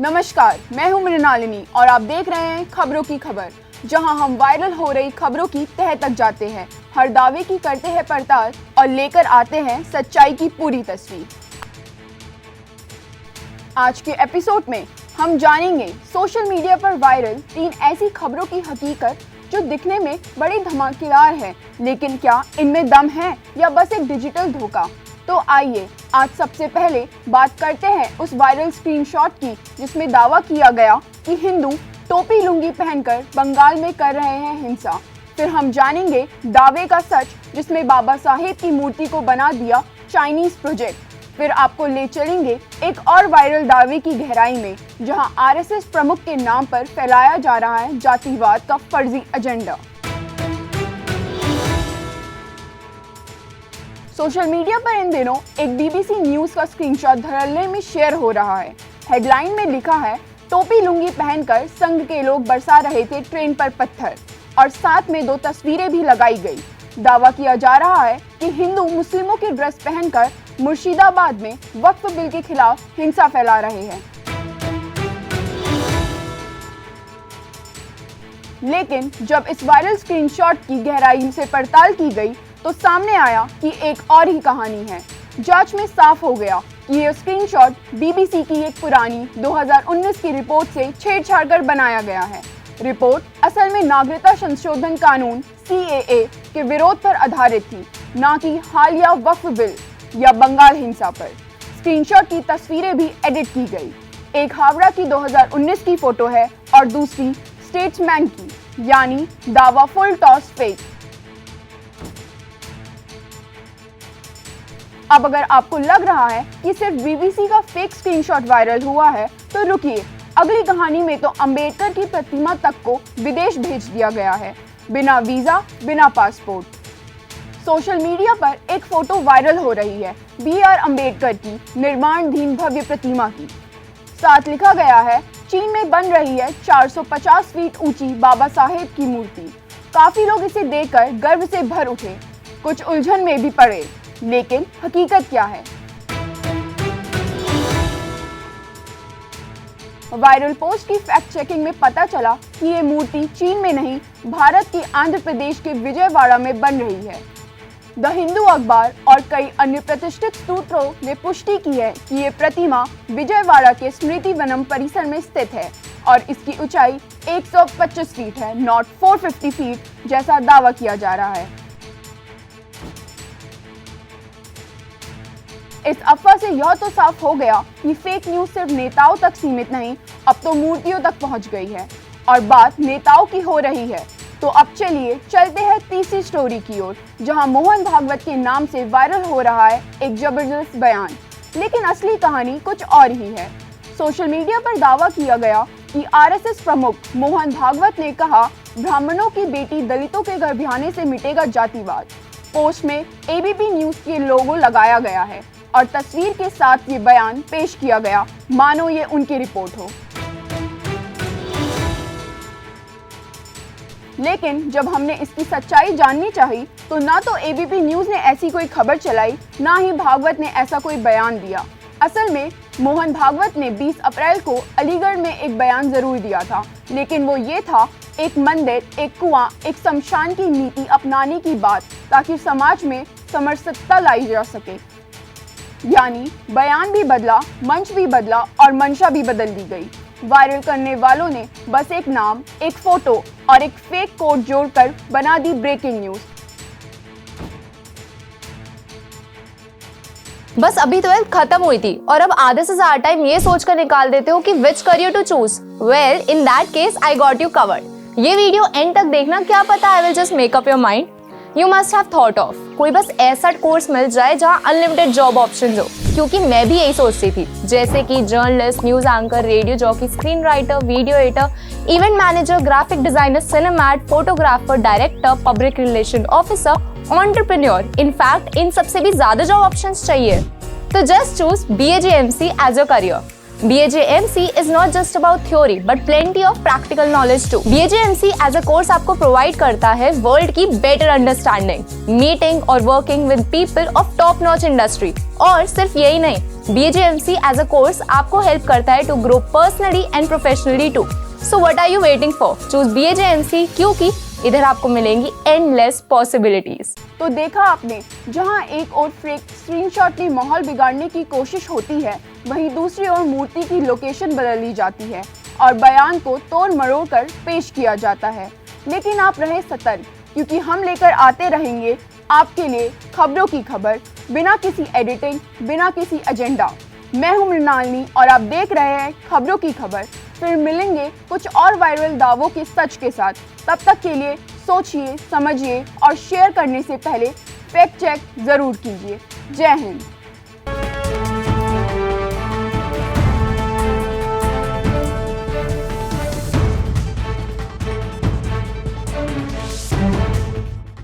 नमस्कार, मैं हूं मृणालिनी और आप देख रहे हैं खबरों की खबर, जहां हम वायरल हो रही खबरों की तह तक जाते हैं, हर दावे की करते हैं पड़ताल और लेकर आते हैं सच्चाई की पूरी तस्वीर। आज के एपिसोड में हम जानेंगे सोशल मीडिया पर वायरल 3 ऐसी खबरों की हकीकत जो दिखने में बड़ी धमाकेदार है, लेकिन क्या इनमें दम है या बस एक डिजिटल धोखा। तो आइए आज सबसे पहले बात करते हैं उस वायरल स्क्रीनशॉट की जिसमें दावा किया गया कि हिंदू टोपी लुंगी पहनकर बंगाल में कर रहे हैं हिंसा। फिर हम जानेंगे दावे का सच जिसमें बाबा साहेब की मूर्ति को बना दिया चाइनीज प्रोजेक्ट। फिर आपको ले चलेंगे एक और वायरल दावे की गहराई में, जहां आरएसएस प्रमुख के नाम पर फैलाया जा रहा है जातिवाद का फर्जी एजेंडा। सोशल मीडिया पर इन दिनों एक बीबीसी न्यूज का स्क्रीनशॉट धड़ल्ले में शेयर हो रहा है। हेडलाइन में लिखा है, टोपी लुंगी पहनकर संघ के लोग बरसा रहे थे ट्रेन पर पत्थर, और साथ में 2 तस्वीरें भी लगाई गई। दावा किया जा रहा है कि हिंदू मुस्लिमों की ड्रेस पहनकर मुर्शिदाबाद में वक्फ बिल के खिलाफ हिंसा फैला रहे हैं। लेकिन जब इस वायरल स्क्रीनशॉट की गहराई से पड़ताल की गई तो सामने आया कि एक और ही कहानी है। जांच में साफ हो गया कि ये स्क्रीनशॉट बीबीसी की एक पुरानी 2019 की रिपोर्ट से छेड़छाड़ कर बनाया गया है। रिपोर्ट असल में नागरिकता संशोधन कानून CAA के विरोध पर आधारित थी, न कि हालिया वक्फ बिल या बंगाल हिंसा पर। स्क्रीनशॉट की तस्वीरें भी एडिट की गई। एक हावड़ा की 2019 की फोटो है और दूसरी स्टेट्समैन की, यानी दावा फुल टॉस फेक। अब अगर आपको लग रहा है कि सिर्फ बीबीसी का फेक स्क्रीनशॉट वायरल हुआ है, तो रुकिए, अगली कहानी में तो अंबेडकर की प्रतिमा तक को विदेश भेज दिया गया है, बिना वीजा, बिना पासपोर्ट। सोशल मीडिया पर एक फोटो वायरल हो रही है BR अंबेडकर की निर्माणाधीन भव्य प्रतिमा की। साथ लिखा गया है, चीन में बन रही है 450 फीट ऊंची बाबा साहेब की मूर्ति। काफी लोग इसे देखकर गर्व से भर उठे, कुछ उलझन में भी पड़े, लेकिन हकीकत क्या है? वायरल पोस्ट की फैक्ट चेकिंग में पता चला कि ये मूर्ति चीन में नहीं, भारत के आंध्र प्रदेश के विजयवाड़ा में बन रही है। द हिंदू अखबार और कई अन्य प्रतिष्ठित सूत्रों ने पुष्टि की है कि ये प्रतिमा विजयवाड़ा के स्मृति वनम परिसर में स्थित है और इसकी ऊंचाई 125 फीट है, नॉट 450 फीट जैसा दावा किया जा रहा है। इस अफवाह से यह तो साफ हो गया कि फेक न्यूज सिर्फ नेताओं तक सीमित नहीं, अब तो मूर्तियों तक पहुंच गई है और बात नेताओं की हो रही है। तो अब चलिए चलते हैं तीसरी स्टोरी की ओर, जहां मोहन भागवत के नाम से वायरल हो रहा है एक जबरदस्त बयान, लेकिन असली कहानी कुछ और ही है। सोशल मीडिया पर दावा किया गया कि आरएसएस प्रमुख मोहन भागवत ने कहा, ब्राह्मणों की बेटी दलितों के घर ब्याहने से मिटेगा जातिवाद। पोस्ट में ABP न्यूज के लोगो लगाया गया है और तस्वीर के साथ ये बयान पेश किया गया, मानो ये उनकी रिपोर्ट हो। लेकिन जब हमने इसकी सच्चाई जाननी चाहिए तो ना तो ABP न्यूज ने ऐसी कोई खबर चलाई, ना ही भागवत ने ऐसा कोई बयान दिया। असल में मोहन भागवत ने 20 अप्रैल को अलीगढ़ में एक बयान जरूर दिया था, लेकिन वो ये था, एक मंदिर, एक कुआं, एक शमशान की नीति अपनाने की बात, ताकि समाज में समरसता लाई जा सके। यानी बयान भी बदला, मंच भी बदला और मंशा भी बदल दी गई। वायरल करने वालों ने बस एक नाम, एक फोटो और एक फेक कोड जोड़कर बना दी ब्रेकिंग न्यूज। बस अभी 12th खत्म हुई थी और अब आधे से ज्यादा टाइम ये सोचकर निकाल देते हो कि which career to choose. Well, in that case I got you covered. ये वीडियो एंड तक देखना, क्या पता I will just make up your mind. You must have thought of कोई बस ऐसा कोर्स मिल जाए जहाँ अनलिमिटेड जॉब ऑप्शन हो, क्योंकि मैं भी यही सोचती थी, जैसे कि journalist, news anchor, radio jockey, screen writer, video editor, event manager, graphic designer, सिनेमैट, photographer, director, public relation officer, entrepreneur. In fact इन सबसे भी ज्यादा जॉब ऑप्शंस चाहिए। तो just choose BAJMC as your career. BAJMC is not just about theory but plenty of practical knowledge too. BAJMC as a course आपको provide करता है world की better understanding, meeting और working with people of top notch industry। और सिर्फ यही नहीं, BAJMC as a course आपको हेल्प करता है to grow personally and professionally too. So what are you waiting for? Choose BAJMC, क्योंकि इधर आपको मिलेंगी एंडलेस पॉसिबिलिटीज। तो देखा आपने, जहां एक और फेक स्क्रीनशॉट में माहौल बिगाड़ने की कोशिश होती है, वहीं दूसरी ओर मूर्ति की लोकेशन बदल ली जाती है और बयान को तोड़ मरोड़ कर पेश किया जाता है। लेकिन आप रहे सतर्क, क्योंकि हम लेकर आते रहेंगे आपके लिए खबरों की खबर, बिना किसी एडिटिंग, बिना किसी एजेंडा। मैं हूं मृणालिनी और आप देख रहे हैं खबरों की खबर। फिर मिलेंगे कुछ और वायरल दावों के सच के साथ। तब तक के लिए सोचिए, समझिए और शेयर करने से पहले फैक्ट चेक जरूर कीजिए। जय हिंद।